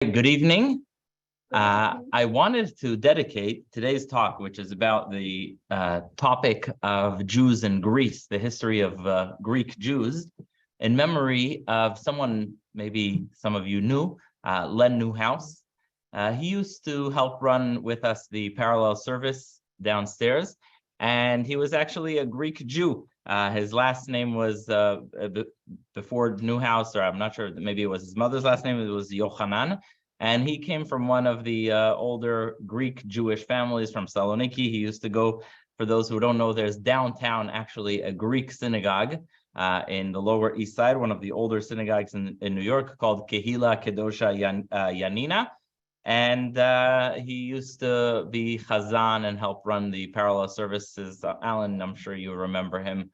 Good evening. I wanted to dedicate today's talk, which is about the topic of Jews in Greece, the history of Greek Jews, in memory of someone maybe some of you knew, Len Newhouse. He used to help run with us the parallel service downstairs, and he was actually a Greek Jew. His last name was, before Newhouse, or I'm not sure, maybe it was his mother's last name, it was Yochanan. And he came from one of the older Greek Jewish families from Saloniki. He used to go, for those who don't know, there's downtown actually a Greek synagogue in the Lower East Side, one of the older synagogues in New York called Kehila Kedosha Yanina. And he used to be Chazan and help run the parallel services. Alan, I'm sure you remember him.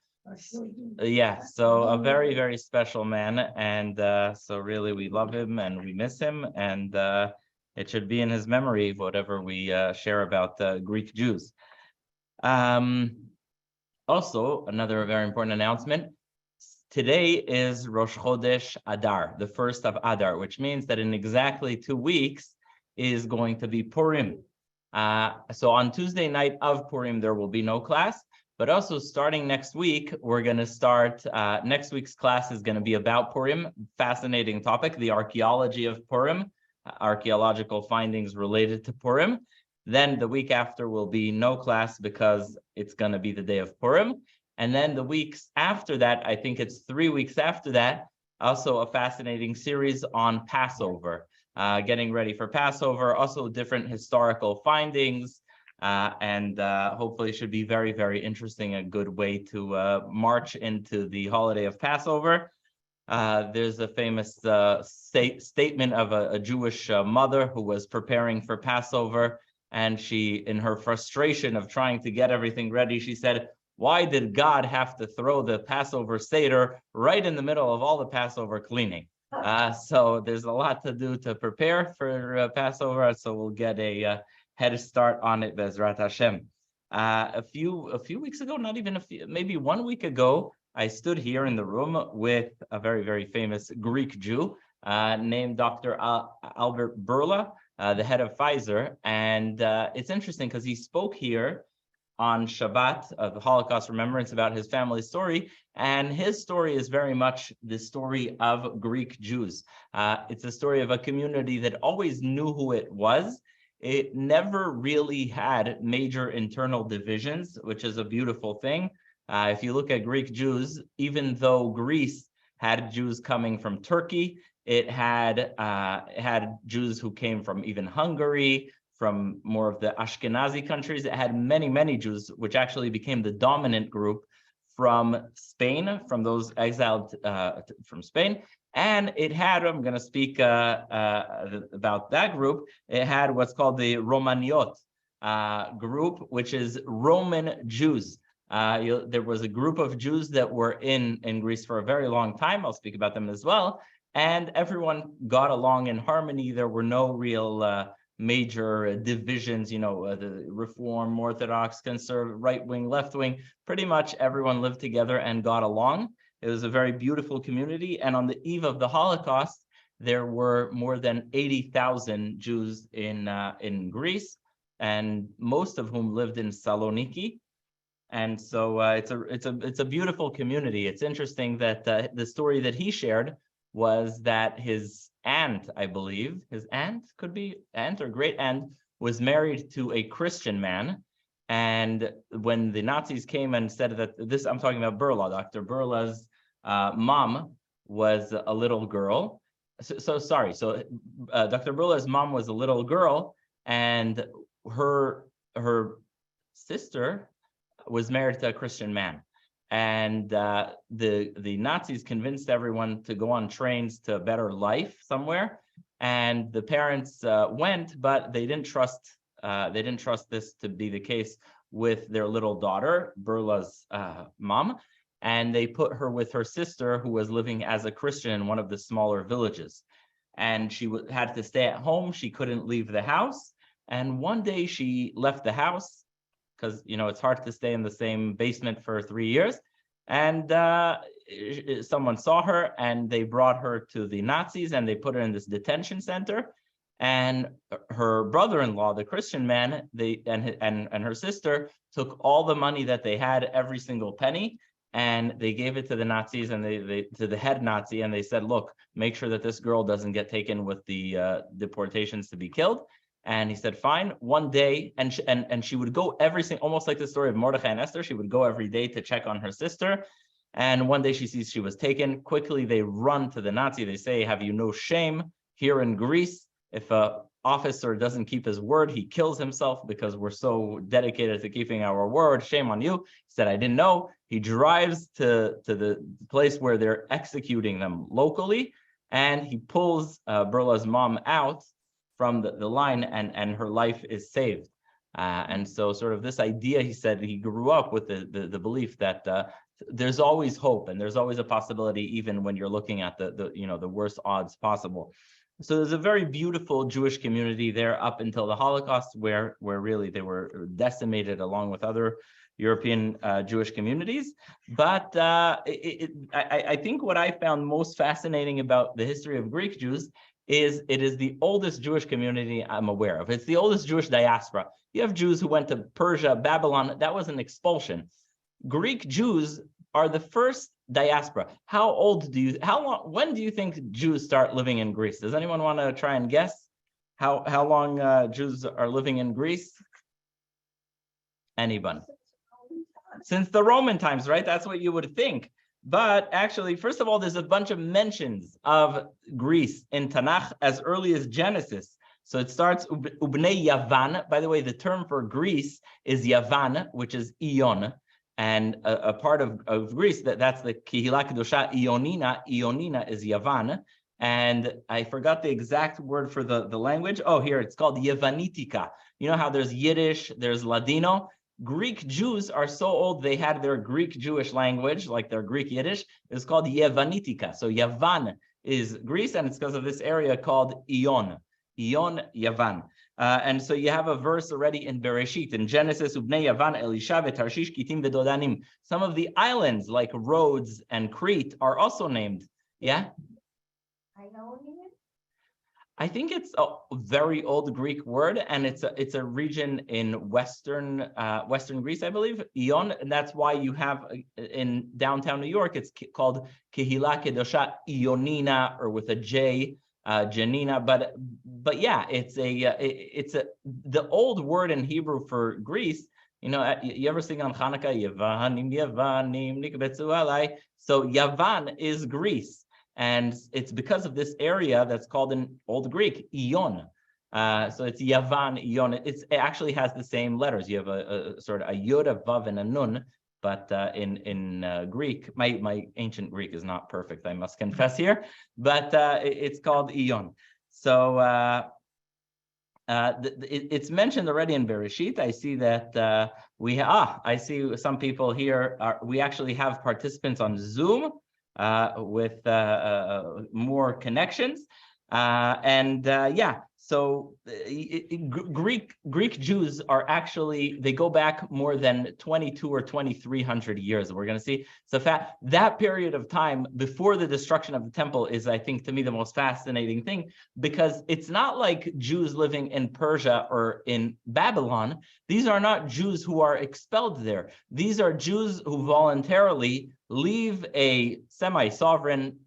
Yeah, so a very, very special man. And so really we love him and we miss him. And it should be in his memory, whatever we share about Greek Jews. Also, another very important announcement. Today is Rosh Chodesh Adar, the first of Adar, which means that in exactly 2 weeks is going to be Purim. So on Tuesday night of Purim, there will be no class, but also starting next week, we're going to start, next week's class is going to be about Purim, fascinating topic, the archaeology of Purim, archaeological findings related to Purim. Then the week after will be no class because it's going to be the day of Purim. And then the weeks after that, I think it's 3 weeks after that, also a fascinating series on Passover. Getting ready for Passover, also different historical findings, and hopefully should be very, very interesting, a good way to march into the holiday of Passover. There's a famous statement of a Jewish mother who was preparing for Passover, and she, in her frustration of trying to get everything ready, she said, "Why did God have to throw the Passover Seder right in the middle of all the Passover cleaning?" So there's a lot to do to prepare for Passover, so we'll get a head start on it, Bezrat Hashem. A few weeks ago, not even maybe 1 week ago, I stood here in the room with a very, very famous Greek Jew named Dr. Albert Bourla, the head of Pfizer. And it's interesting because he spoke here on Shabbat of the Holocaust Remembrance about his family story, and his story is very much the story of Greek Jews. It's a story of a community that always knew who it was. It never really had major internal divisions, which is a beautiful thing. If you look at Greek Jews, even though Greece had Jews coming from Turkey, it had Jews who came from even Hungary, from more of the Ashkenazi countries. It had many, many Jews, which actually became the dominant group from Spain, from those exiled from Spain. And it had, I'm going to speak about that group, it had what's called the Romaniot group, which is Roman Jews. There was a group of Jews that were in Greece for a very long time. I'll speak about them as well. And everyone got along in harmony. There were no real major divisions, the Reform, Orthodox, Conservative, right-wing, left-wing. Pretty much everyone lived together and got along. It was a very beautiful community. And on the eve of the Holocaust, there were more than 80,000 Jews in Greece, and most of whom lived in Saloniki. And so it's a beautiful community. It's interesting that the story that he shared was that his aunt, I believe, his aunt, could be aunt or great aunt, was married to a Christian man. And when the Nazis came and said that this, I'm talking about Bourla, Dr. Bourla's mom was a little girl. So Dr. Bourla's mom was a little girl, and her sister was married to a Christian man. And the Nazis convinced everyone to go on trains to a better life somewhere, and the parents went, but they didn't trust this to be the case with their little daughter, Bourla's mom, and they put her with her sister, who was living as a Christian in one of the smaller villages, and she had to stay at home. She couldn't leave the house, and one day she left the house, because it's hard to stay in the same basement for 3 years. And someone saw her, and they brought her to the Nazis, and they put her in this detention center. And her brother-in-law, the Christian man, and her sister took all the money that they had, every single penny, and they gave it to the Nazis and they to the head Nazi, and they said, look, make sure that this girl doesn't get taken with the deportations to be killed. And he said, fine. One day, and she would go every single, almost like the story of Mordechai and Esther, she would go every day to check on her sister. And one day she sees she was taken. Quickly, they run to the Nazi. They say, have you no shame here in Greece? If an officer doesn't keep his word, he kills himself because we're so dedicated to keeping our word. Shame on you. He said, I didn't know. He drives to the place where they're executing them locally, and he pulls Berla's mom out from the line, and her life is saved. And so sort of this idea, he said, he grew up with the belief that there's always hope and there's always a possibility, even when you're looking at the worst odds possible. So there's a very beautiful Jewish community there up until the Holocaust, where really they were decimated along with other European Jewish communities. But I think what I found most fascinating about the history of Greek Jews is it is the oldest Jewish community I'm aware of. It's the oldest Jewish diaspora. You have Jews who went to Persia, Babylon. That was an expulsion. Greek Jews are the first diaspora. When do you think Jews start living in Greece? Does anyone want to try and guess how long Jews are living in Greece? Anyone? Since the Roman times, right? That's what you would think. But actually, first of all, there's a bunch of mentions of Greece in Tanakh as early as Genesis. So it starts Ubnei Yavan. By the way, the term for Greece is Yavan, which is Ion. And a part of Greece, that's the Kihila Kedusha Ionina. Ionina is Yavan. And I forgot the exact word for the language. Oh, here, it's called Yevanitika. You know how there's Yiddish, there's Ladino. Greek Jews are so old, they had their Greek Jewish language, like their Greek Yiddish. It's called Yevanitika. So Yavan is Greece, and it's because of this area called Ion. Ion, Yavan. And so you have a verse already in Bereshit, in Genesis, Ubnei Yavan, Elisha, Tarshish, Kitim, Vedodanim. Some of the islands like Rhodes and Crete are also named. Yeah? I think it's a very old Greek word, and it's a region in Western Greece, I believe, Ion, and that's why you have in downtown New York, it's called Kehila Kedosha Ionina, or with a J, Janina. But yeah, it's the old word in Hebrew for Greece. You know, you ever sing on Hanukkah, Yavanim, Yavanim, Nikbetzu alai? So Yavan is Greece. And it's because of this area that's called in Old Greek, Ion. So it's Yavan, Ion. It actually has the same letters. You have a sort of a Yod, a Vav, and a Nun. But in Greek, my ancient Greek is not perfect, I must confess here. But it's called Ion. So it's mentioned already in Bereshit. I see that I see some people here. We actually have participants on Zoom. With more connections, so Greek Jews are actually, they go back more than 22 or 2300 years. We're going to see. So that period of time before the destruction of the temple is, I think, to me, the most fascinating thing, because it's not like Jews living in Persia or in Babylon. These are not Jews who are expelled there. These are Jews who voluntarily leave a semi-sovereign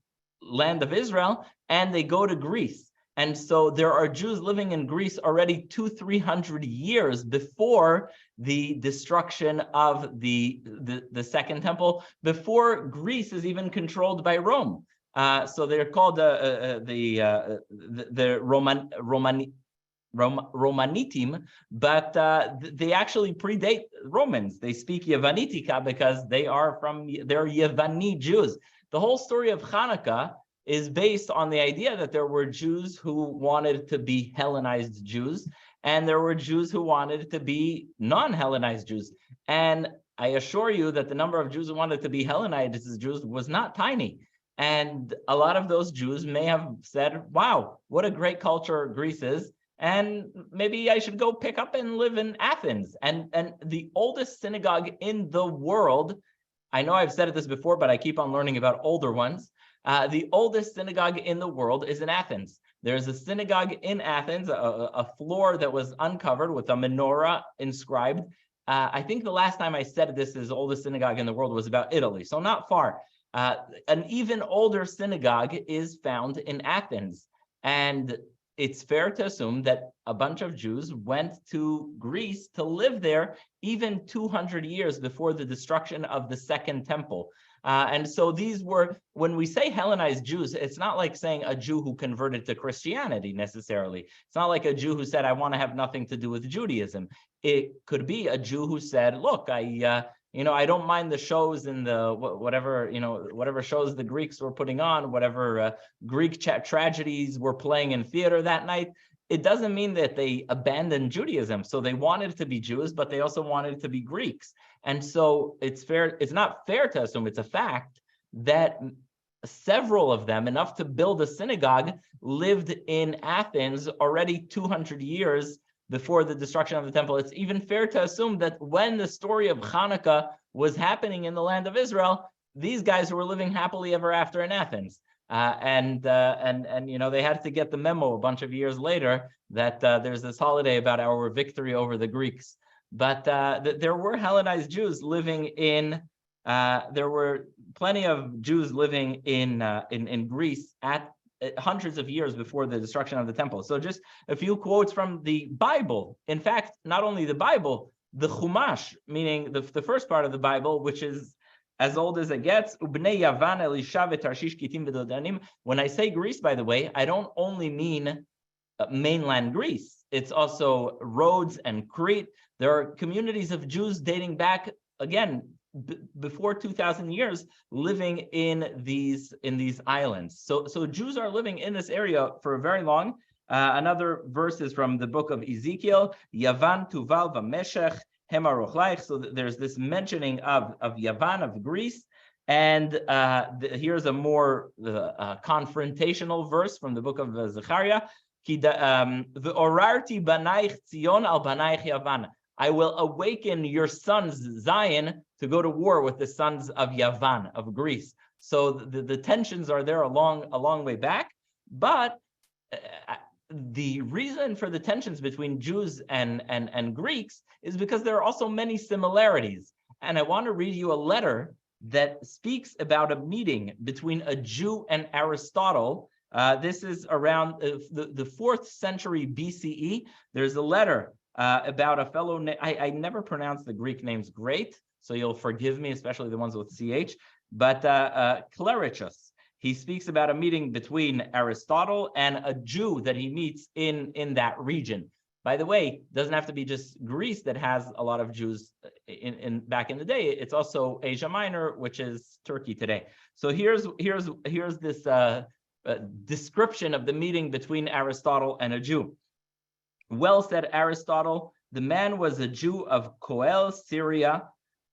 land of Israel and they go to Greece. And so there are Jews living in Greece already 200-300 years before the destruction of the Second Temple, before Greece is even controlled by Rome. So they're called the Romanitim, but they actually predate Romans. They speak Yevanitika because they're Yevani Jews. The whole story of Hanukkah is based on the idea that there were Jews who wanted to be Hellenized Jews, and there were Jews who wanted to be non-Hellenized Jews. And I assure you that the number of Jews who wanted to be Hellenized Jews was not tiny. And a lot of those Jews may have said, wow, what a great culture Greece is, and maybe I should go pick up and live in Athens. And the oldest synagogue in the world, I know I've said this before, but I keep on learning about older ones. The oldest synagogue in the world is in Athens. There's a synagogue in Athens, a floor that was uncovered with a menorah inscribed. I think the last time I said this is the oldest synagogue in the world was about Italy, so not far. An even older synagogue is found in Athens. And it's fair to assume that a bunch of Jews went to Greece to live there even 200 years before the destruction of the Second Temple. And so these were, when we say Hellenized Jews, it's not like saying a Jew who converted to Christianity necessarily. It's not like a Jew who said, I want to have nothing to do with Judaism. It could be a Jew who said, look, I don't mind the shows and the whatever shows the Greeks were putting on, whatever Greek tragedies were playing in theater that night. It doesn't mean that they abandoned Judaism. So they wanted to be Jews, but they also wanted to be Greeks. And so it's not fair to assume, it's a fact that several of them, enough to build a synagogue, lived in Athens already 200 years before the destruction of the temple. It's even fair to assume that when the story of Hanukkah was happening in the land of Israel, these guys were living happily ever after in Athens. And they had to get the memo a bunch of years later that there's this holiday about our victory over the Greeks. But there were Hellenized Jews living in. There were plenty of Jews living in Greece at hundreds of years before the destruction of the temple. So just a few quotes from the Bible. In fact, not only the Bible, the Chumash, meaning the first part of the Bible, which is as old as it gets. When I say Greece, by the way, I don't only mean mainland Greece. It's also Rhodes and Crete. There are communities of Jews dating back, again, before 2,000 years, living in these islands. So Jews are living in this area for very long. Another verse is from the book of Ezekiel, Yavan Tuval v'Meshech Hemarochlaich. So there's this mentioning of Yavan, of Greece. And here's a more confrontational verse from the book of Zechariah. V'orarti banaich Tzion al banaich Yavan. I will awaken your sons, Zion, to go to war with the sons of Yavan, of Greece. So the tensions are there a long way back. But the reason for the tensions between Jews and Greeks is because there are also many similarities. And I want to read you a letter that speaks about a meeting between a Jew and Aristotle. This is around the 4th century BCE. There's a letter about a fellow, I never pronounce the Greek names great, so you'll forgive me, especially the ones with CH, but Clerichus. He speaks about a meeting between Aristotle and a Jew that he meets in that region. By the way, it doesn't have to be just Greece that has a lot of Jews in back in the day. It's also Asia Minor, which is Turkey today. So here's this description of the meeting between Aristotle and a Jew. Well, said Aristotle, the man was a Jew of Koel, Syria.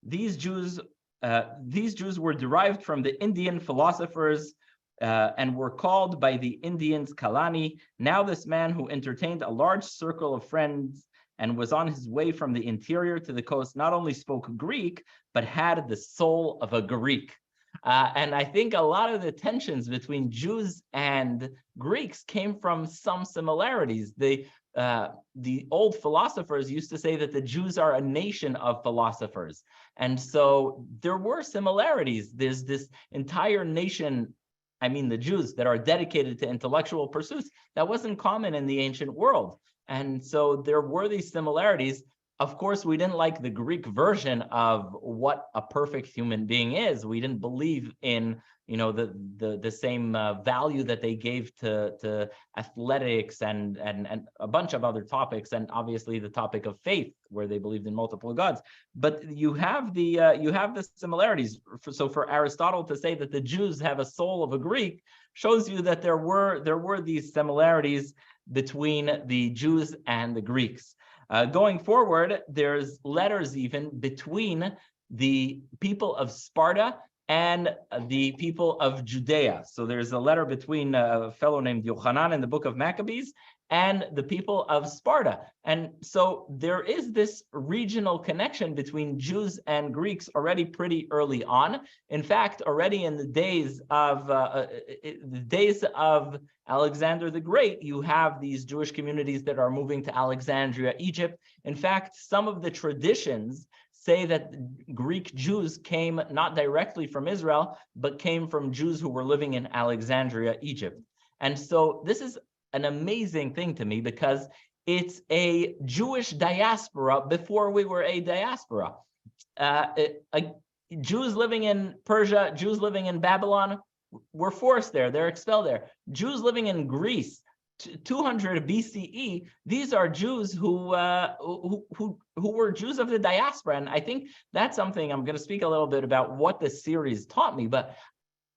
These Jews were derived from the Indian philosophers and were called by the Indians Kalani. Now this man who entertained a large circle of friends and was on his way from the interior to the coast not only spoke Greek, but had the soul of a Greek. And I think a lot of the tensions between Jews and Greeks came from some similarities. The old philosophers used to say that the Jews are a nation of philosophers. And so there were similarities. There's this entire nation, I mean the Jews, that are dedicated to intellectual pursuits. That wasn't common in the ancient world. And so there were these similarities. Of course, we didn't like the Greek version of what a perfect human being is. We didn't believe in, the same value that they gave to athletics and a bunch of other topics, and obviously the topic of faith, where they believed in multiple gods. But you have the similarities. So for Aristotle to say that the Jews have a soul of a Greek shows you that there were these similarities between the Jews and the Greeks. Going forward, there's letters even between the people of Sparta and the people of Judea. So there's a letter between a fellow named Yochanan in the book of Maccabees and the people of Sparta. And so there is this regional connection between Jews and Greeks already pretty early on. In fact, already in the days of Alexander the Great, you have these Jewish communities that are moving to Alexandria, Egypt. In fact, some of the traditions say that Greek Jews came not directly from Israel, but came from Jews who were living in Alexandria, Egypt. And so this is an amazing thing to me because it's a Jewish diaspora before we were a diaspora. Jews living in Persia, Jews living in Babylon were forced there, they're expelled there. Jews living in Greece, 200 BCE, these are Jews who were Jews of the diaspora. And I think that's something I'm going to speak a little bit about what this series taught me, but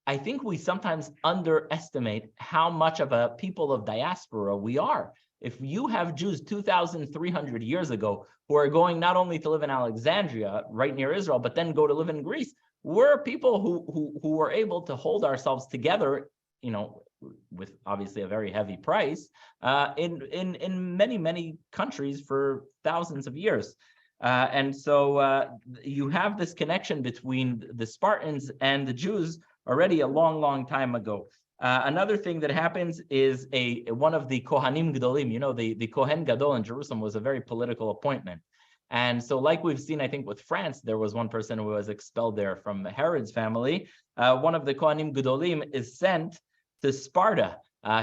I think we sometimes underestimate how much of a people of diaspora we are. If you have Jews 2,300 years ago who are going not only to live in Alexandria, right near Israel, but then go to live in Greece, we're people who were able to hold ourselves together, with obviously a very heavy price, in many countries for thousands of years. And so you have this connection between the Spartans and the Jews already a long time ago. Another thing that happens is one of the Kohanim Gedolim, the Kohen Gadol in Jerusalem was a very political appointment. And so like we've seen, I think with France, there was one person who was expelled there from Herod's family. One of the Kohanim Gedolim is sent to Sparta.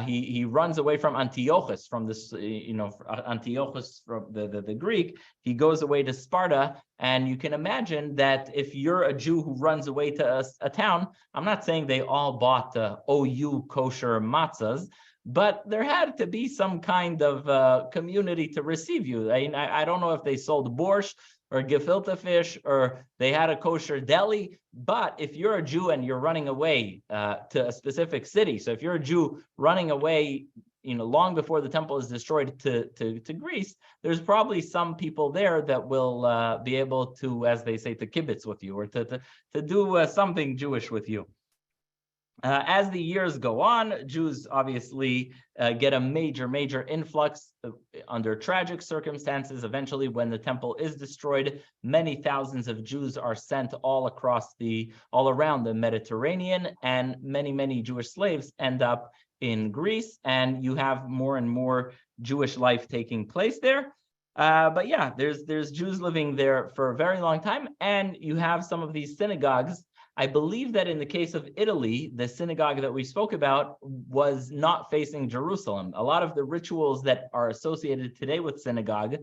He runs away from Antiochus, from this, Antiochus from the Greek. He goes away to Sparta, and you can imagine that if you're a Jew who runs away to a town, I'm not saying they all bought OU kosher matzahs, but there had to be some kind of community to receive you. I don't know if they sold borscht or gefilte fish, or they had a kosher deli. But if you're a Jew and you're running away to a specific city, so if you're a Jew running away, long before the temple is destroyed to Greece, there's probably some people there that will be able to, as they say, to kibbutz with you, or to do something Jewish with you. As the years go on, Jews obviously get a major influx under tragic circumstances. Eventually, when the temple is destroyed, many thousands of Jews are sent all around the Mediterranean, and many Jewish slaves end up in Greece, and you have more and more Jewish life taking place there. But yeah, there's Jews living there for a very long time, and you have some of these synagogues. I believe that in the case of Italy, the synagogue that we spoke about was not facing Jerusalem. A lot of the rituals that are associated today with synagogue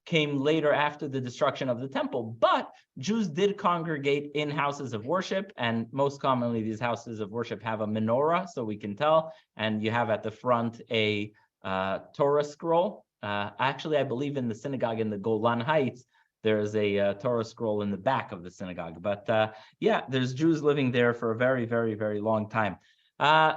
came later after the destruction of the temple, but Jews did congregate in houses of worship, and most commonly these houses of worship have a menorah, so we can tell, and you have at the front a Torah scroll. Actually, I believe in the synagogue in the Golan Heights, there's a Torah scroll in the back of the synagogue. But yeah, there's Jews living there for a very long time.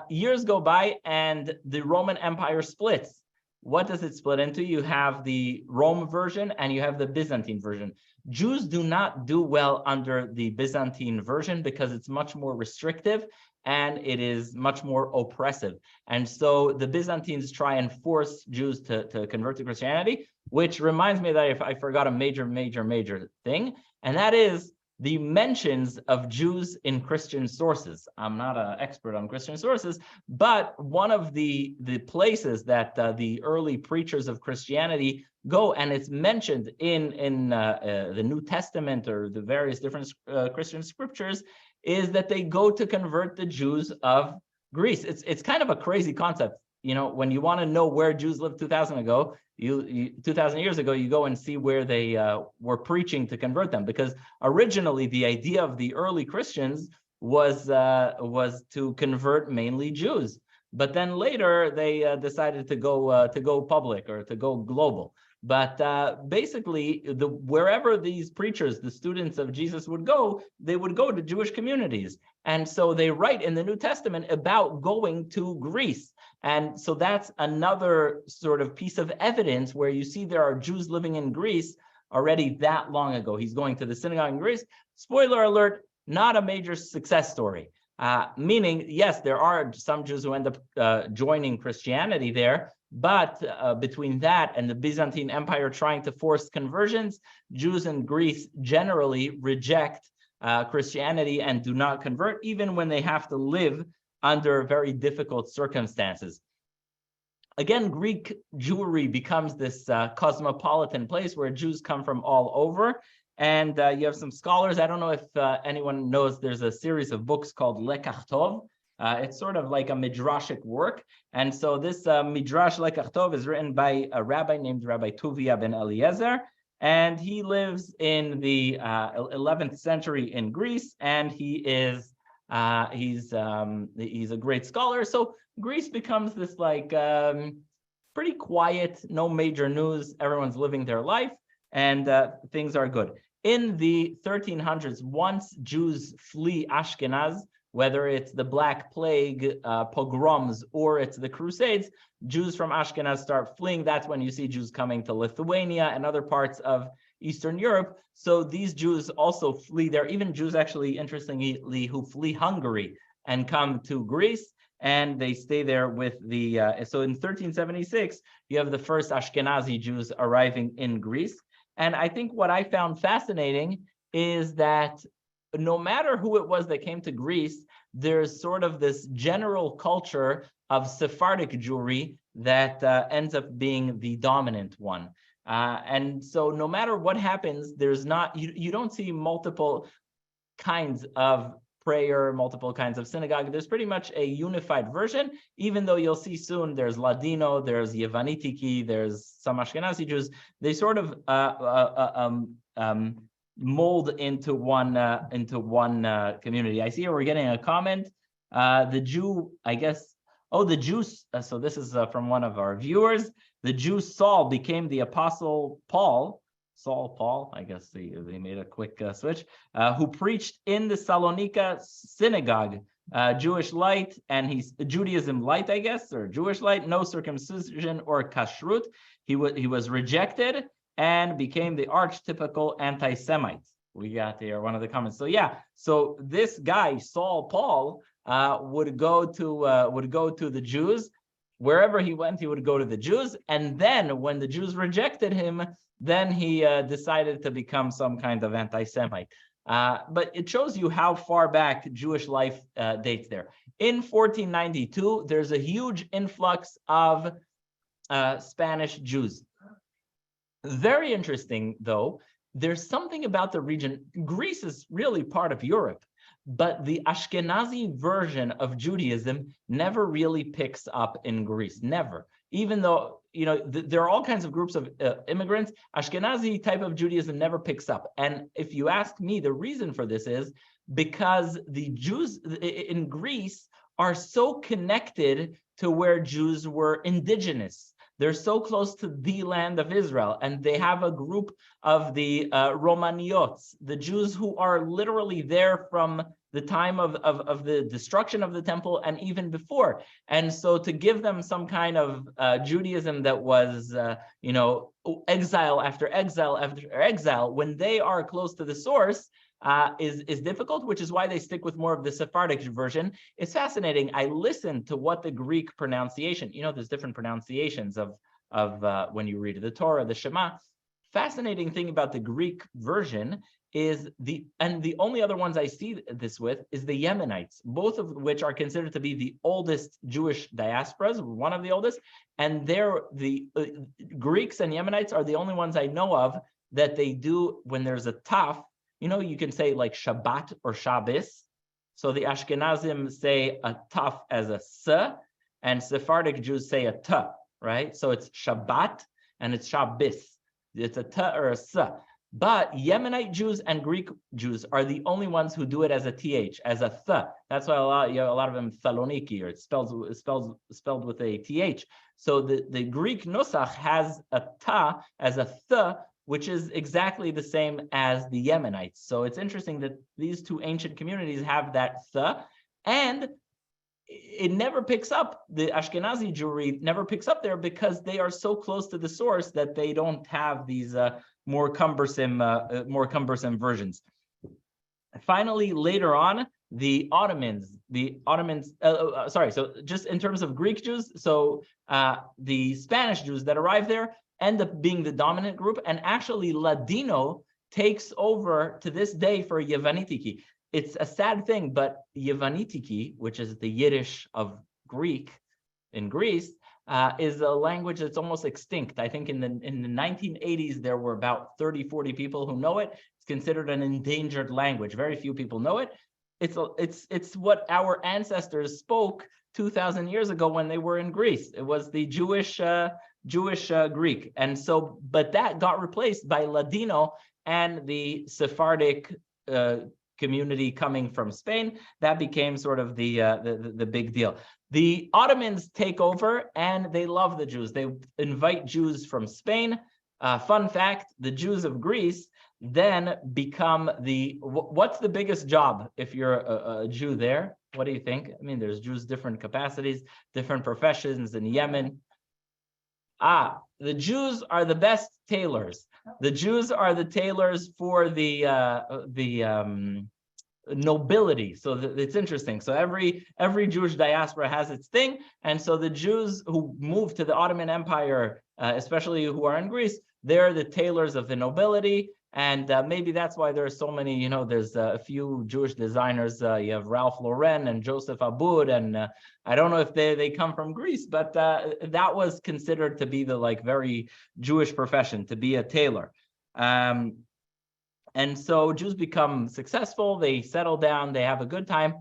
Years go by and the Roman Empire splits. What does it split into? You have the Rome version and you have the Byzantine version. Jews do not do well under the Byzantine version because it's much more restrictive and it is much more oppressive. And so the Byzantines try and force Jews to convert to Christianity, which reminds me that I forgot a major thing, and that is the mentions of Jews in Christian sources. I'm not an expert on Christian sources, but one of the places that the early preachers of Christianity go, and it's mentioned in the New Testament or the various different Christian scriptures, is that they go to convert the Jews of Greece. It's kind of a crazy concept. When you want to know where Jews lived 2,000 years ago, you go and see where they were preaching to convert them. Because originally the idea of the early Christians was to convert mainly Jews, but then later they decided to go public or to go global. But basically, wherever these preachers, the students of Jesus would go, they would go to Jewish communities. And so they write in the New Testament about going to Greece. And so that's another sort of piece of evidence where you see there are Jews living in Greece already that long ago. He's going to the synagogue in Greece. Spoiler alert, not a major success story. Meaning, yes, there are some Jews who end up joining Christianity there, But between that and the Byzantine Empire trying to force conversions, Jews in Greece generally reject Christianity and do not convert, even when they have to live under very difficult circumstances. Again, Greek Jewry becomes this cosmopolitan place where Jews come from all over. And you have some scholars. I don't know if anyone knows, there's a series of books called Lekach Tov. It's sort of like a midrashic work. And so this Midrash Lekach Tov is written by a rabbi named Rabbi Tuvia ben Eliezer. And he lives in the 11th century in Greece. And he's a great scholar. So Greece becomes this like pretty quiet, no major news. Everyone's living their life and things are good. In the 1300s, once Jews flee Ashkenaz, whether it's the Black Plague, pogroms, or it's the Crusades, Jews from Ashkenaz start fleeing. That's when you see Jews coming to Lithuania and other parts of Eastern Europe. So these Jews also flee there. Even Jews, actually, interestingly, who flee Hungary and come to Greece, and they stay there with the... so in 1376, you have the first Ashkenazi Jews arriving in Greece. And I think what I found fascinating is that no matter who it was that came to Greece, there's sort of this general culture of Sephardic Jewry that ends up being the dominant one. And so no matter what happens, there's not, you don't see multiple kinds of prayer, multiple kinds of synagogue. There's pretty much a unified version, even though you'll see soon there's Ladino, there's Yevanitiki, there's some Ashkenazi Jews. They sort of mold into one community. I see we're getting a comment. The Jew, I guess, the Jews, so this is from one of our viewers. The Jew Saul became the Apostle Paul. Saul Paul, I guess they made a quick switch, who preached in the Salonika synagogue, Jewish light, and he's Judaism light, I guess, or Jewish light, no circumcision or kashrut. He was rejected and became the archetypical anti-Semite. We got here one of the comments. So yeah, so this guy Saul Paul would go to the Jews. Wherever he went, he would go to the Jews, and then when the Jews rejected him, then he decided to become some kind of anti-Semite. But it shows you how far back Jewish life dates there. In 1492, there's a huge influx of Spanish Jews. Very interesting, though, there's something about the region. Greece is really part of Europe, but the Ashkenazi version of Judaism never really picks up in Greece, never. Even though, there are all kinds of groups of immigrants, Ashkenazi type of Judaism never picks up. And if you ask me, the reason for this is because the Jews in Greece are so connected to where Jews were indigenous. They're so close to the land of Israel, and they have a group of the Romaniots, the Jews who are literally there from the time of the destruction of the temple and even before. And so to give them some kind of Judaism that was, exile after exile after exile, when they are close to the source, is difficult, which is why they stick with more of the Sephardic version. It's fascinating. I listened to what the Greek pronunciation, there's different pronunciations of when you read the Torah, the Shema. Fascinating thing about the Greek version is the only other ones I see this with is the Yemenites, both of which are considered to be the oldest Jewish diasporas, one of the oldest, and the Greeks and Yemenites are the only ones I know of that they do when there's a taf. You can say like Shabbat or Shabbos. So the Ashkenazim say a taf as a s, and Sephardic Jews say a t, right? So it's Shabbat and it's Shabbos. It's a t or a s. But Yemenite Jews and Greek Jews are the only ones who do it as a th, as a th. That's why a lot of them Thessaloniki, or it's spelled with a th. So the Greek nusach has a ta as a th, which is exactly the same as the Yemenites. So it's interesting that these two ancient communities have that th, and it never picks up. The Ashkenazi Jewry never picks up there because they are so close to the source that they don't have these more cumbersome versions. Finally, later on, the Ottomans, sorry, so just in terms of Greek Jews, so the Spanish Jews that arrived there end up being the dominant group, and actually Ladino takes over to this day for Yevanitiki. It's a sad thing, but Yevanitiki, which is the Yiddish of Greek in Greece, is a language that's almost extinct. I think in the 1980s, there were about 30, 40 people who know it. It's considered an endangered language. Very few people know it. It's what our ancestors spoke 2,000 years ago when they were in Greece. It was the Jewish Greek. And so, but that got replaced by Ladino and the Sephardic community coming from Spain. That became sort of the big deal. The Ottomans take over and they love the Jews. They invite Jews from Spain. Fun fact, the Jews of Greece then become what's the biggest job if you're a Jew there? What do you think? I mean, there's Jews, different capacities, different professions in Yemen. The Jews are the best tailors. The Jews are the tailors for the nobility. So it's interesting. So every Jewish diaspora has its thing. And so the Jews who moved to the Ottoman Empire, especially who are in Greece, they're the tailors of the nobility. And maybe that's why there are so many, there's a few Jewish designers. You have Ralph Lauren and Joseph Abboud, and I don't know if they come from Greece, but that was considered to be the very Jewish profession, to be a tailor. And so Jews become successful, they settle down, they have a good time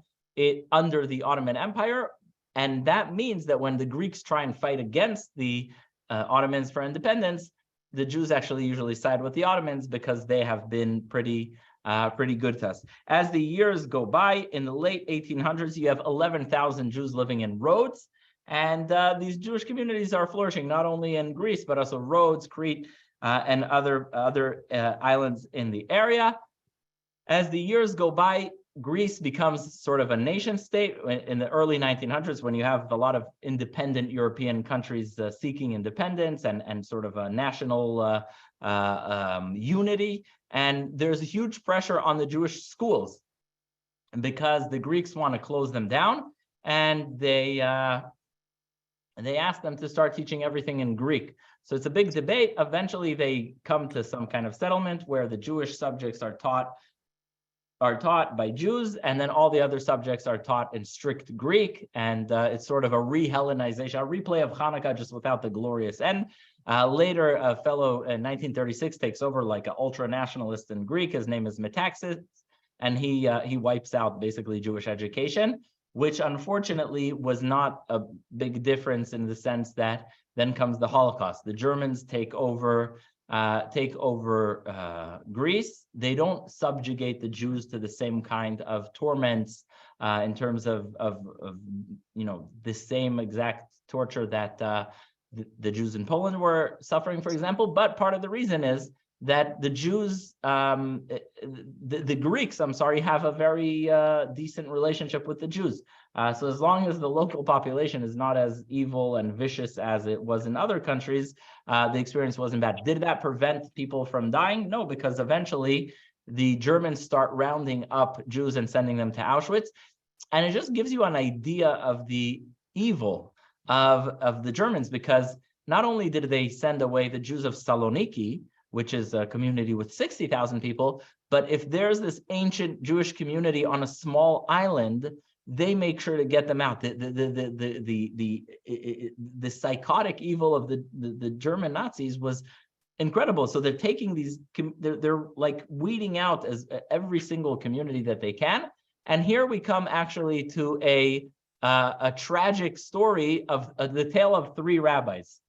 under the Ottoman Empire. And that means that when the Greeks try and fight against the Ottomans for independence, the Jews actually usually side with the Ottomans because they have been pretty good to us. As the years go by, in the late 1800s, you have 11,000 Jews living in Rhodes. And these Jewish communities are flourishing not only in Greece, but also Rhodes, Crete, and other islands in the area. As the years go by, Greece becomes sort of a nation state in the early 1900s, when you have a lot of independent European countries seeking independence and sort of a national unity. And there's a huge pressure on the Jewish schools because the Greeks want to close them down, and they ask them to start teaching everything in Greek. So it's a big debate. Eventually, they come to some kind of settlement where the Jewish subjects are taught by Jews, and then all the other subjects are taught in strict Greek. And it's sort of a re-Hellenization, a replay of Hanukkah, just without the glorious end. Later, a fellow in 1936 takes over like an ultra-nationalist in Greek. His name is Metaxas, and he wipes out basically Jewish education, which unfortunately was not a big difference in the sense that then comes the Holocaust. The Germans take over Greece. They don't subjugate the Jews to the same kind of torments in terms of the same exact torture that the Jews in Poland were suffering, for example. But part of the reason is that the Jews, the Greeks, have a very decent relationship with the Jews. So as long as the local population is not as evil and vicious as it was in other countries, the experience wasn't bad. Did that prevent people from dying? No, because eventually the Germans start rounding up Jews and sending them to Auschwitz. And it just gives you an idea of the evil of the Germans, because not only did they send away the Jews of Saloniki, which is a community with 60,000 people, but if there's this ancient Jewish community on a small island, they make sure to get them out. The psychotic evil of the German Nazis was incredible. So they're taking these, they're like weeding out as every single community that they can. And here we come actually to a tragic story of the tale of three rabbis.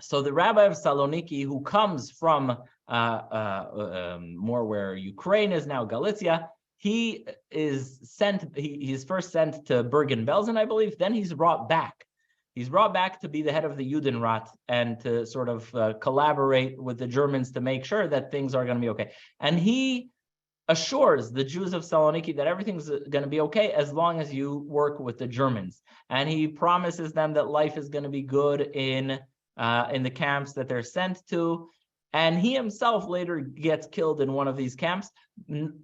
So the rabbi of Saloniki, who comes from more where Ukraine is now, Galicia, he is sent, he's first sent to Bergen-Belsen, I believe. Then he's brought back. He's brought back to be the head of the Judenrat and to sort of collaborate with the Germans to make sure that things are going to be okay. And he assures the Jews of Saloniki that everything's going to be okay as long as you work with the Germans. And he promises them that life is going to be good in the camps that they're sent to. And he himself later gets killed in one of these camps,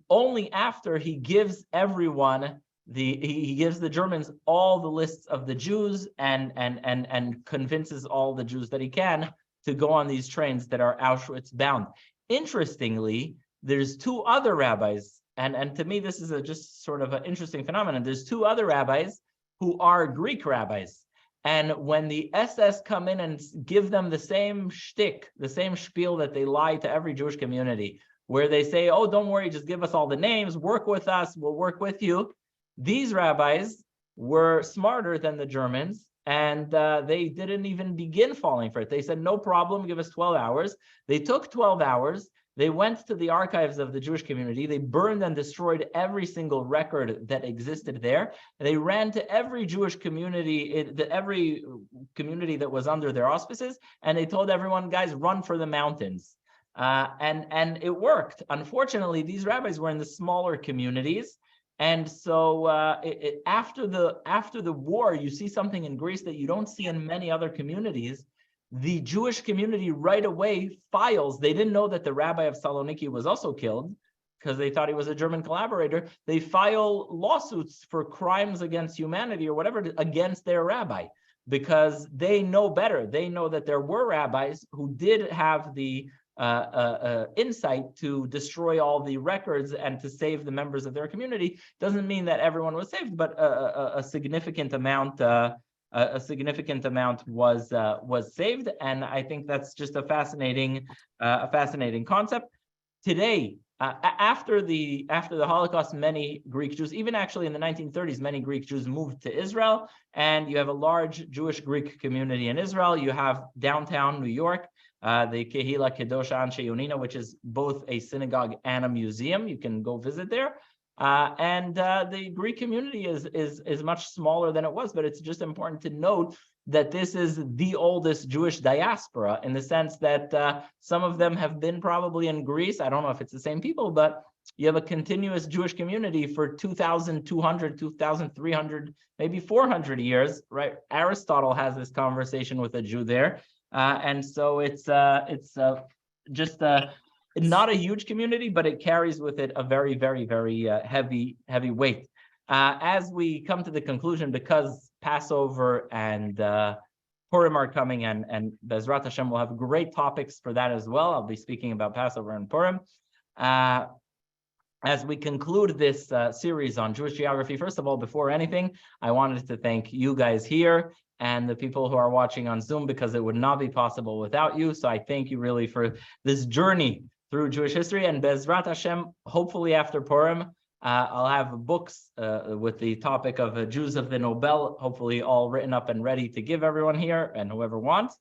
only after he gives everyone he gives the Germans all the lists of the Jews and convinces all the Jews that he can to go on these trains that are Auschwitz bound. Interestingly, there's two other rabbis, and to me this is just sort of an interesting phenomenon. There's two other rabbis who are Greek rabbis. And when the SS come in and give them the same shtick, the same spiel that they lie to every Jewish community, where they say, oh, don't worry, just give us all the names, work with us, we'll work with you. These rabbis were smarter than the Germans, and they didn't even begin falling for it. They said, no problem, give us 12 hours. They took 12 hours. They went to the archives of the Jewish community. They burned and destroyed every single record that existed there. They ran to every Jewish community, every community that was under their auspices, and they told everyone, guys, run for the mountains. And it worked. Unfortunately, these rabbis were in the smaller communities. And so after the war, you see something in Greece that you don't see in many other communities. The Jewish community right away files. They didn't know that the rabbi of Saloniki was also killed because they thought he was a German collaborator. They file lawsuits for crimes against humanity or whatever against their rabbi because they know better. They know that there were rabbis who did have the insight to destroy all the records and to save the members of their community. Doesn't mean that everyone was saved, but a significant amount was saved, and I think that's just a fascinating concept. Today, after the Holocaust, many Greek Jews, even actually in the 1930s, many Greek Jews moved to Israel, and you have a large Jewish Greek community in Israel. You have downtown New York, the Kehila Kedosha Anshe Yonina, which is both a synagogue and a museum. You can go visit there. And the Greek community is much smaller than it was, but it's just important to note that this is the oldest Jewish diaspora in the sense that some of them have been probably in Greece. I don't know if it's the same people, but you have a continuous Jewish community for 2,200, 2,300, maybe 400 years, right? Aristotle has this conversation with a Jew there. And so it's just not a huge community, but it carries with it a very, very, very heavy weight. As we come to the conclusion, because Passover and Purim are coming, and Bezrat Hashem will have great topics for that as well. I'll be speaking about Passover and Purim. As we conclude this series on Jewish geography, first of all, before anything, I wanted to thank you guys here and the people who are watching on Zoom, because it would not be possible without you. So I thank you really for this journey through Jewish history. And Bezrat Hashem, hopefully after Purim, I'll have books with the topic of Jews of the Nobel, hopefully all written up and ready to give everyone here and whoever wants.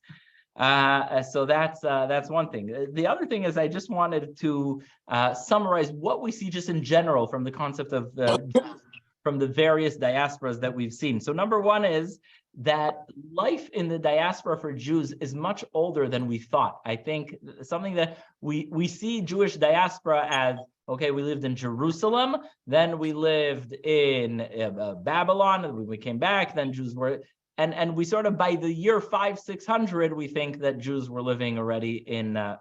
So that's one thing. The other thing is I just wanted to summarize what we see just in general from the concept of from the various diasporas that we've seen. So number one is that life in the diaspora for Jews is much older than we thought. I think something that we see Jewish diaspora as, okay, we lived in Jerusalem, then we lived in Babylon, we came back, then Jews were, and we sort of by the year 500-600, we think that Jews were living already in a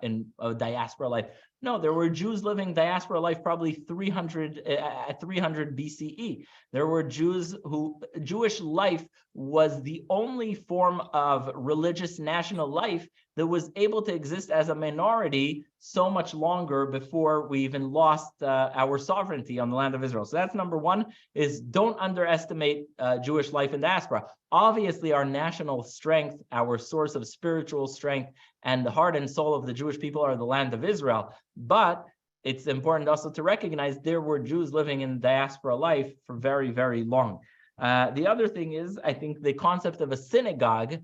diaspora life. No, there were Jews living diaspora life probably 300 BCE. There were Jews who, Jewish life was the only form of religious national life that was able to exist as a minority so much longer before we even lost our sovereignty on the land of Israel. So that's number one, is don't underestimate Jewish life in diaspora. Obviously, our national strength, our source of spiritual strength, and the heart and soul of the Jewish people are the land of Israel. But it's important also to recognize there were Jews living in diaspora life for very, very long. The other thing is, I think the concept of a synagogue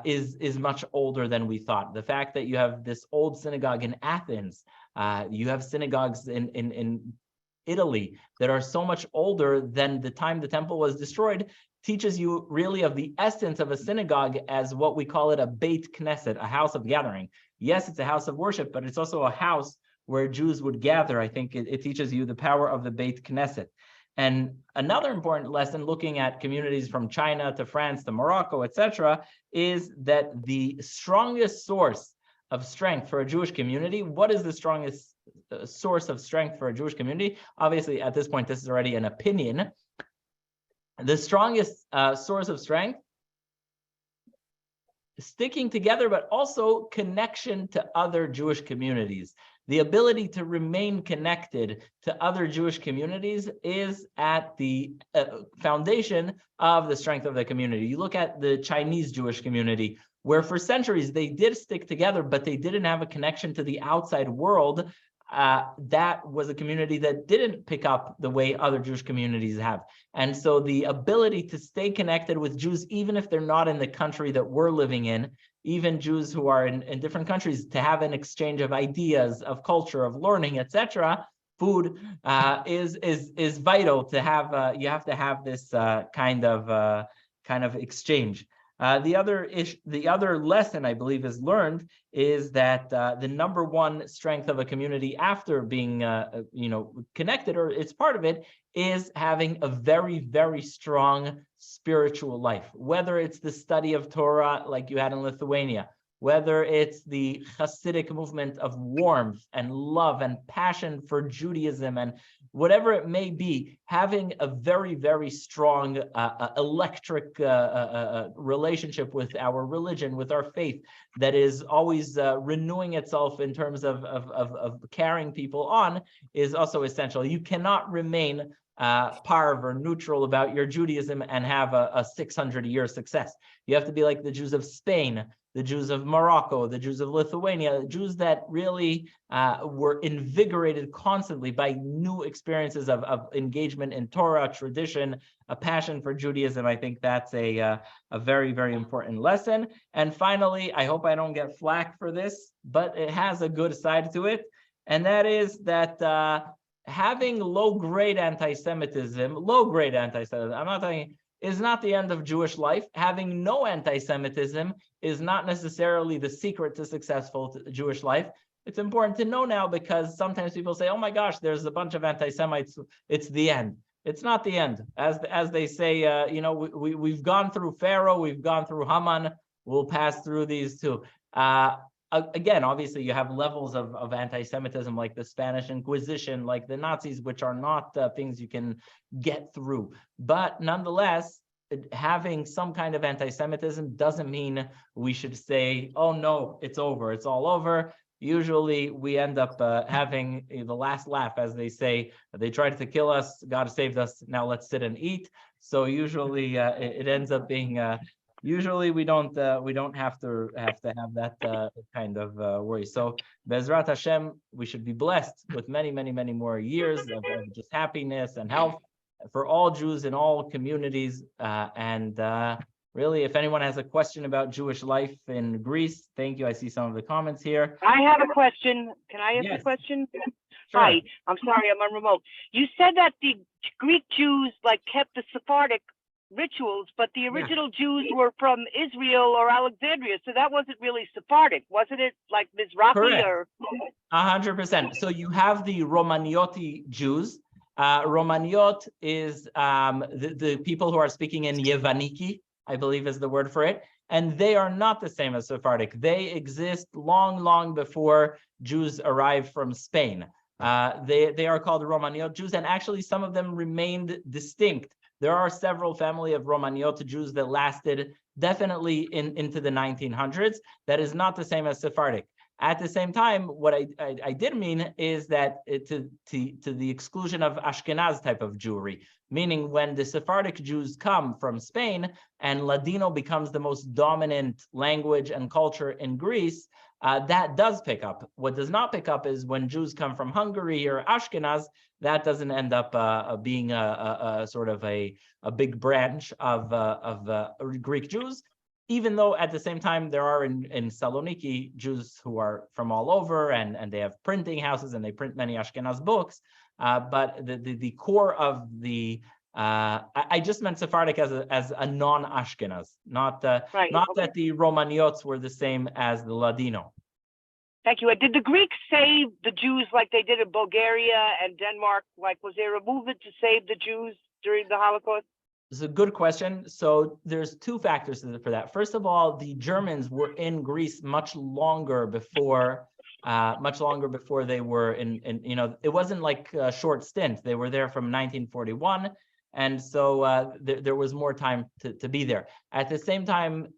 is much older than we thought. The fact that you have this old synagogue in Athens, you have synagogues in Italy that are so much older than the time the temple was destroyed, teaches you really of the essence of a synagogue as what we call it, a Beit Knesset, a house of gathering. Yes, it's a house of worship, but it's also a house where Jews would gather. I think it teaches you the power of the Beit Knesset. And another important lesson looking at communities from China to France to Morocco, etc., is that the strongest source of strength for a Jewish community. What is the strongest source of strength for a Jewish community? Obviously, at this point, this is already an opinion. The strongest source of strength, sticking together, but also connection to other Jewish communities. The ability to remain connected to other Jewish communities is at the foundation of the strength of the community. You look at the Chinese Jewish community, where for centuries they did stick together, but they didn't have a connection to the outside world. That was a community that didn't pick up the way other Jewish communities have. And so the ability to stay connected with Jews, even if they're not in the country that we're living in, even Jews who are in different countries, to have an exchange of ideas, of culture, of learning, etc. Food is vital to have. You have to have this kind of exchange. The other lesson I believe is learned is that the number one strength of a community after being connected, or it's part of it, is having a very, very strong spiritual life. Whether it's the study of Torah like you had in Lithuania, whether it's the Hasidic movement of warmth and love and passion for Judaism, and whatever it may be, having a very, very strong electric relationship with our religion, with our faith, that is always renewing itself in terms of carrying people on, is also essential. You cannot remain parv or neutral about your Judaism and have a 600-year success. You have to be like the Jews of Spain, the Jews of Morocco, the Jews of Lithuania, Jews that really were invigorated constantly by new experiences of engagement in Torah, tradition, a passion for Judaism. I think that's a very, very important lesson. And finally, I hope I don't get flack for this, but it has a good side to it. And that is that having low-grade anti-Semitism, I'm not talking, is not the end of Jewish life. Having no anti-Semitism is not necessarily the secret to successful Jewish life. It's important to know now, because sometimes people say, oh my gosh, there's a bunch of anti-Semites, it's the end. It's not the end. As they say, we've gone through Pharaoh, we've gone through Haman, we'll pass through these too. Again, obviously, you have levels of anti-Semitism, like the Spanish Inquisition, like the Nazis, which are not things you can get through. But nonetheless, having some kind of anti-Semitism doesn't mean we should say, oh no, it's over, it's all over. Usually we end up having the last laugh, as they say. They tried to kill us, God saved us, now let's sit and eat. So usually it ends up being usually we don't have to have that kind of worry. So Bezrat Hashem, we should be blessed with many, many, many more years of just happiness and health for all Jews in all communities. Really, if anyone has a question about Jewish life in Greece, thank you. I see some of the comments here. I have a question. Can I ask a question? Sure. Hi, I'm sorry, I'm on remote. You said that the Greek Jews kept the Sephardic rituals, but the original Jews were from Israel or Alexandria, so that wasn't really Sephardic, wasn't it? Like Mizrahi or 100%. So you have the Romanioti Jews. Romaniot is the people who are speaking in Yevaniki, I believe is the word for it, and they are not the same as Sephardic. They exist long, long before Jews arrived from Spain. They are called Romaniot Jews, and actually some of them remained distinct. There are several family of Romaniot Jews that lasted definitely into the 1900s. That is not the same as Sephardic. At the same time, what I did mean is that to the exclusion of Ashkenaz type of Jewry, meaning when the Sephardic Jews come from Spain and Ladino becomes the most dominant language and culture in Greece, that does pick up. What does not pick up is when Jews come from Hungary or Ashkenaz, that doesn't end up being a sort of a big branch of Greek Jews. Even though at the same time there are in Saloniki Jews who are from all over, and they have printing houses and they print many Ashkenaz books, but the core of the I just meant Sephardic as a non-Ashkenaz, not that the Romaniots were the same as the Ladino. Thank you. Did the Greeks save the Jews like they did in Bulgaria and Denmark? Like, was there a movement to save the Jews during the Holocaust? It's a good question. So there's two factors for that. First of all, the Germans were in Greece much longer before they were in it wasn't like a short stint. They were there from 1941. And so there was more time to be there. At the same time,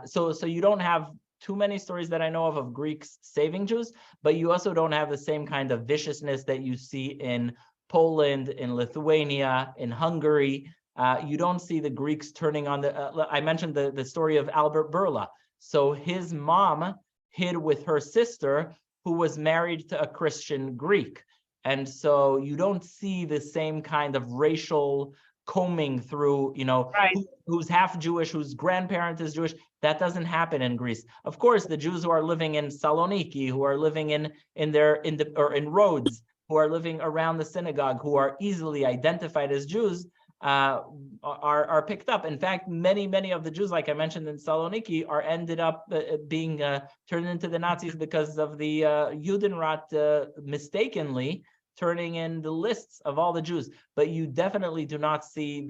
so you don't have too many stories that I know of Greeks saving Jews, but you also don't have the same kind of viciousness that you see in Poland, in Lithuania, in Hungary. You don't see the Greeks turning on I mentioned the story of Albert Bourla. So his mom hid with her sister, who was married to a Christian Greek. And so you don't see the same kind of racial combing through, Right. who's half Jewish, whose grandparent is Jewish. That doesn't happen in Greece. Of course, the Jews who are living in Saloniki, who are living in Rhodes, who are living around the synagogue, who are easily identified as Jews, are picked up. In fact, many of the Jews, like I mentioned in Saloniki, ended up being turned into the Nazis because of the Judenrat mistakenly turning in the lists of all the Jews. But you definitely do not see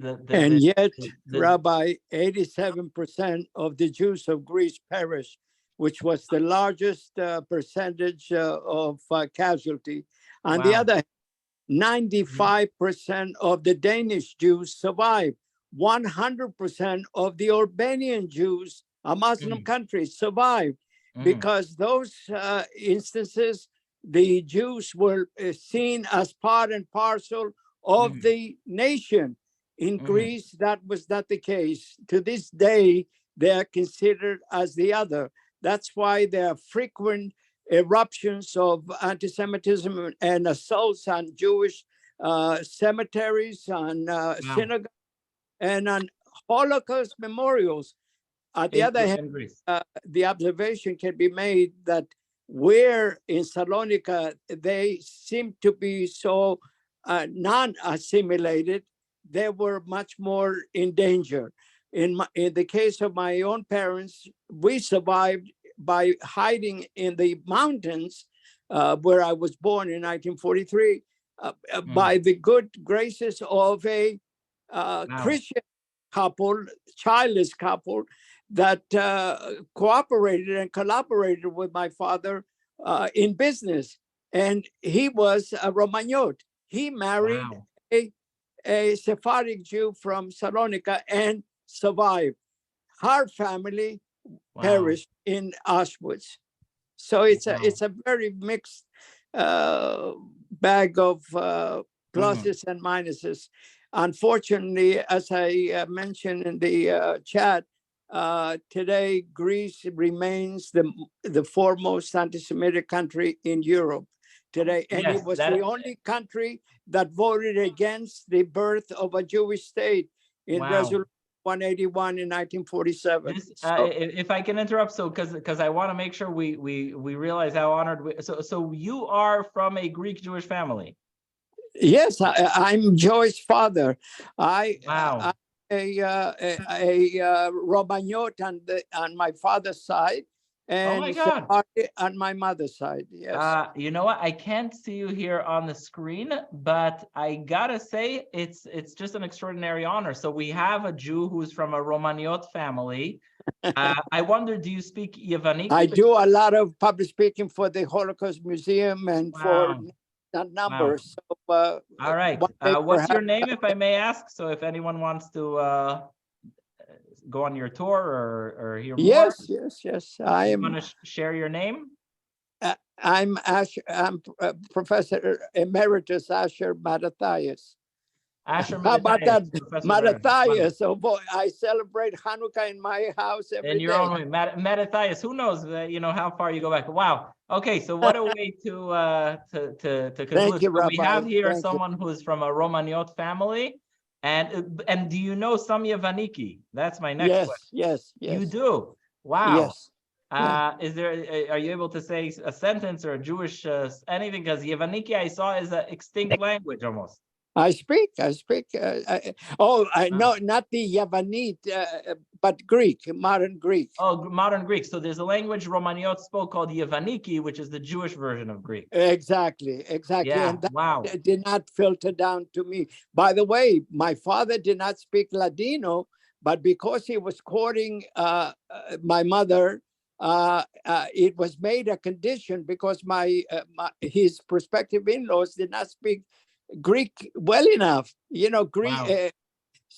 yet, Rabbi, 87% of the Jews of Greece perished, which was the largest percentage of casualty. On the other hand, 95% of the Danish Jews survived. 100% of the Albanian Jews, a Muslim country, survived because those instances, the Jews were seen as part and parcel of the nation. In Greece, that was not the case. To this day, they are considered as the other. That's why there are frequent eruptions of anti-Semitism and assaults on Jewish cemeteries, on synagogues, and on Holocaust memorials. On the other hand, the observation can be made that where in Salonika they seem to be so non-assimilated, they were much more in danger. In the case of my own parents, we survived by hiding in the mountains where I was born in 1943 by the good graces of a Christian couple, childless couple, that cooperated and collaborated with my father in business. And he was a Romagnot. He married a Sephardic Jew from Salonika and survived. Her family perished in Auschwitz. So it's a very mixed bag of pluses and minuses. Unfortunately, as I mentioned in the chat, today Greece remains the foremost anti-Semitic country in Europe today, and it was the only country that voted against the birth of a Jewish state in Resolution 181 in 1947. If I can interrupt, so because I want to make sure we realize how honored so you are from a Greek Jewish family. Yes, I'm Joy's father. A Romagnot on my father's side, and on my mother's side. Yes. You know what? I can't see you here on the screen, but I gotta say it's just an extraordinary honor. So we have a Jew who's from a Romagnot family. I wonder, do you speak Yevani? I do a lot of public speaking for the Holocaust Museum and for that number. So, all right. What's your name, if I may ask? So if anyone wants to go on your tour or hear more. Yes. I am. Want to share your name? I'm Professor Emeritus Asher Matathias. Asher How about that, Matathias? Oh boy, I celebrate Hanukkah in my house every day. In your own way, Matathias. Who knows? How far you go back. Wow. Okay, so what a way to conclude. Thank you, Rabbi. We have here someone who is from a Romagnot family, and do you know some Yevaniki? That's my next question. Yes. You do. Wow. Yes. Are you able to say a sentence or a Jewish anything? Because Yevaniki I saw is an extinct language almost. I speak. No, not the Yavanit, but Greek, modern Greek. Oh, modern Greek. So there's a language Romaniot spoke called Yevaniki, which is the Jewish version of Greek. Exactly. Yeah, And that wow. did not filter down to me. By the way, my father did not speak Ladino, but because he was courting my mother, it was made a condition because his prospective in-laws did not speak Greek well enough. Greek. Wow.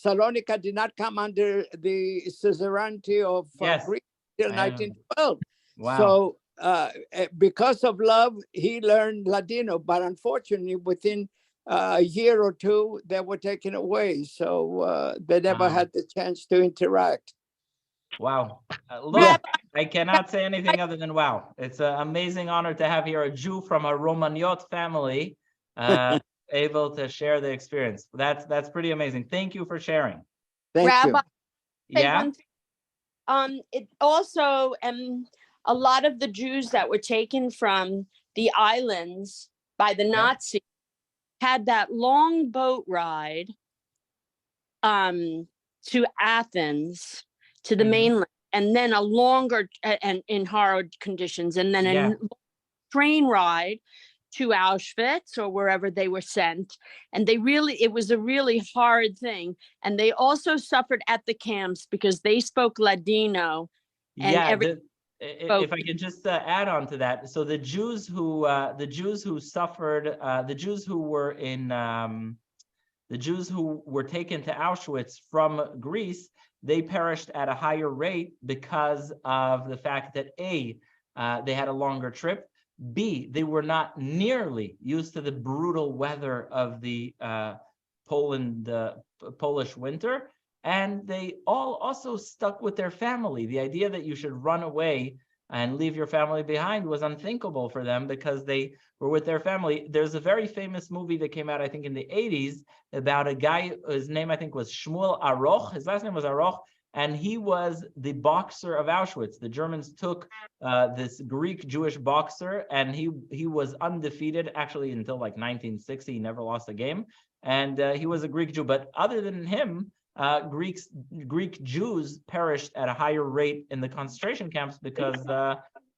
Salonika did not come under the suzerainty of Yes, Greece till I know. 1912. Wow. So because of love, he learned Ladino, but unfortunately, within a year or two, they were taken away. So they never Wow. had the chance to interact. Wow. Look, Yeah. I cannot say anything other than wow. It's an amazing honor to have here a Jew from a Romaniot family able to share the experience. That's pretty amazing. Thank you for sharing. Thank Rabbi, you. say Yeah. one thing. It also, a lot of the Jews that were taken from the islands by the Nazis had that long boat ride to Athens, to the Mhm. mainland, and then a longer and in hard conditions, and then Yeah. a train ride to Auschwitz or wherever they were sent. And it was a really hard thing. And they also suffered at the camps because they spoke Ladino. And Yeah, if I spoke- could just add on to that, so the Jews who suffered, the Jews who were in, the Jews who were taken to Auschwitz from Greece, they perished at a higher rate because of the fact that A, they had a longer trip. B, they were not nearly used to the brutal weather of the Polish winter. And they all also stuck with their family. The idea that you should run away and leave your family behind was unthinkable for them because they were with their family. There's a very famous movie that came out, I think, in the 80s about a guy, his name, I think, was Shmuel Aroch. His last name was Aroch, and he was the boxer of Auschwitz. The Germans took this Greek Jewish boxer, and he was undefeated, actually, until like 1960. He never lost a game. And he was a Greek Jew. But other than him, Greek Jews perished at a higher rate in the concentration camps because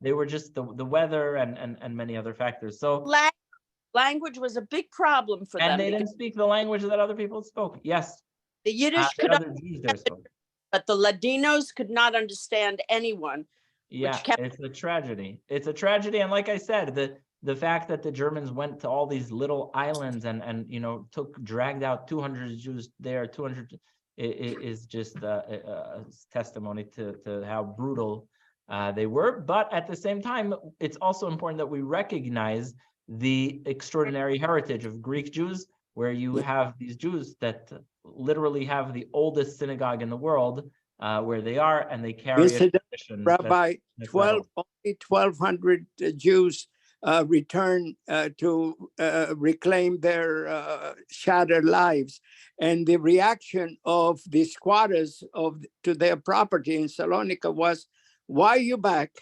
they were just the weather and many other factors. So language was a big problem for them. And they didn't speak the language that other people spoke. Yes. The Yiddish that could, other Jews there spoke. but the Ladinos could not understand anyone. Yeah, it's a tragedy. It's a tragedy. And like I said, the fact that the Germans went to all these little islands and dragged out 200 Jews there, 200 is just a testimony to how brutal they were. But at the same time, it's also important that we recognize the extraordinary heritage of Greek Jews, where you have these Jews that literally have the oldest synagogue in the world, where they are, and they carry a tradition. Rabbi, only 1,200 Jews return to reclaim their shattered lives. And the reaction of the squatters to their property in Salonika was, why are you back?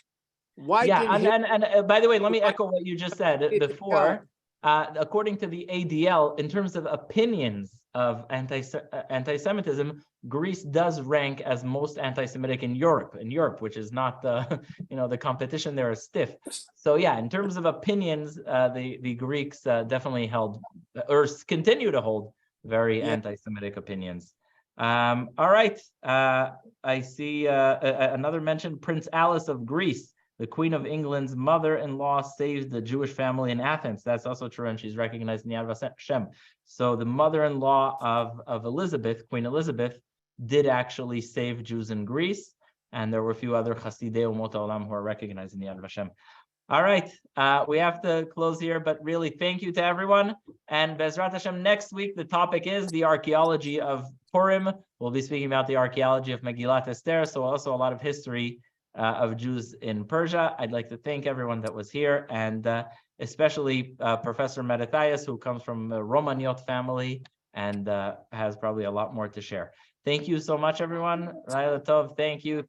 Why? Yeah, and by the way, let me echo what you just said before. According to the ADL, in terms of opinions of anti-Semitism, Greece does rank as most anti-Semitic in Europe. Which is not the, the competition there is stiff. So yeah, in terms of opinions, the Greeks definitely held or continue to hold very anti-Semitic opinions. All right, I see another mention, Prince Alice of Greece. The Queen of England's mother-in-law saved the Jewish family in Athens. That's also true, and she's recognized in Yad Vashem. So the mother-in-law of Elizabeth, Queen Elizabeth, did actually save Jews in Greece, and there were a few other Chasidei Umot Olam who are recognized in Yad Vashem. All right, we have to close here, but really thank you to everyone. And Bezrat Hashem, next week, the topic is the archaeology of Purim. We'll be speaking about the archaeology of Megillat Esther, so also a lot of history of Jews in Persia. I'd like to thank everyone that was here, and especially Professor Merethias, who comes from the Romaniot family and has probably a lot more to share. Thank you so much, everyone. Laila Tov, thank you.